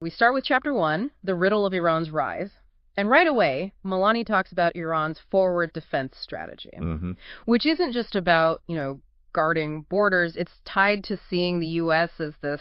We start with Chapter 1, The Riddle of Iran's Rise. And right away, Milani talks about Iran's forward defense strategy, which isn't just about, guarding borders. It's tied to seeing the U.S. as this,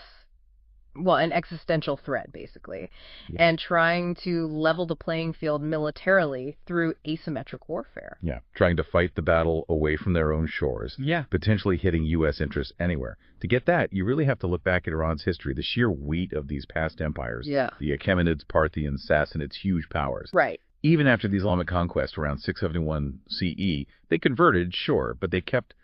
an existential threat, basically, and trying to level the playing field militarily through asymmetric warfare. Yeah, trying to fight the battle away from their own shores, potentially hitting U.S. interests anywhere. To get that, you really have to look back at Iran's history, the sheer weight of these past empires, the Achaemenids, Parthians, Sassanids, huge powers. Right. Even after the Islamic conquest around 671 CE, they converted, sure, but they kept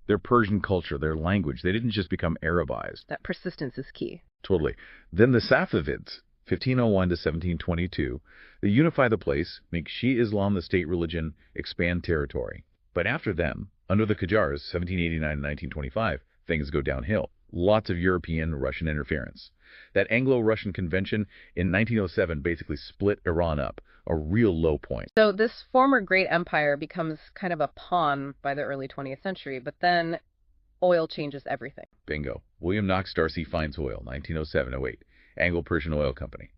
their Persian culture, their language. They didn't just become Arabized. That persistence is key. Totally. Then the Safavids, 1501 to 1722, they unify the place, make Shia Islam the state religion, expand territory. But after them, under the Qajars, 1789 to 1925, things go downhill. Lots of European, Russian interference. That Anglo-Russian convention in 1907 basically split Iran up, a real low point. So this former great empire becomes kind of a pawn by the early 20th century, but then oil changes everything. Bingo. William Knox Darcy finds oil, 1907-08, Anglo-Persian Oil Company.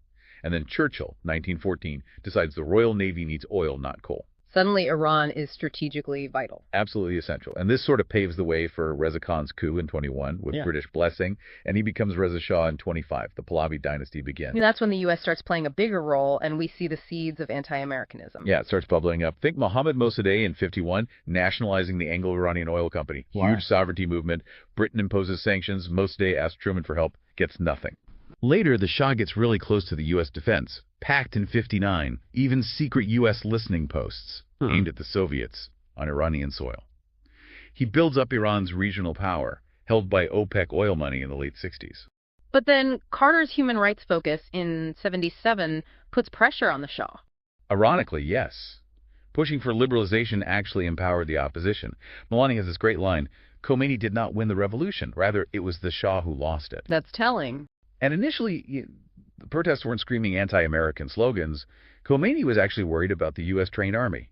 And then Churchill, 1914, decides the Royal Navy needs oil, not coal. Suddenly, Iran is strategically vital. Absolutely essential. And this sort of paves the way for Reza Khan's coup in 21 with British blessing, and he becomes Reza Shah in 25. The Pahlavi dynasty begins. That's when the U.S. starts playing a bigger role, and we see the seeds of anti-Americanism. Yeah, it starts bubbling up. Think Mohammad Mossadegh in 51, nationalizing the Anglo-Iranian Oil Company. Huge sovereignty movement. Britain imposes sanctions. Mossadegh asks Truman for help. Gets nothing. Later, the Shah gets really close to the U.S. defense. Pact in 59, even secret U.S. listening posts aimed at the Soviets on Iranian soil. He builds up Iran's regional power, held by OPEC oil money in the late 60s. But then Carter's human rights focus in 77 puts pressure on the Shah. Ironically, yes. Pushing for liberalization actually empowered the opposition. Milani has this great line, Khomeini did not win the revolution. Rather, it was the Shah who lost it. That's telling. And initially, the protests weren't screaming anti-American slogans. Khomeini was actually worried about the U.S. trained army.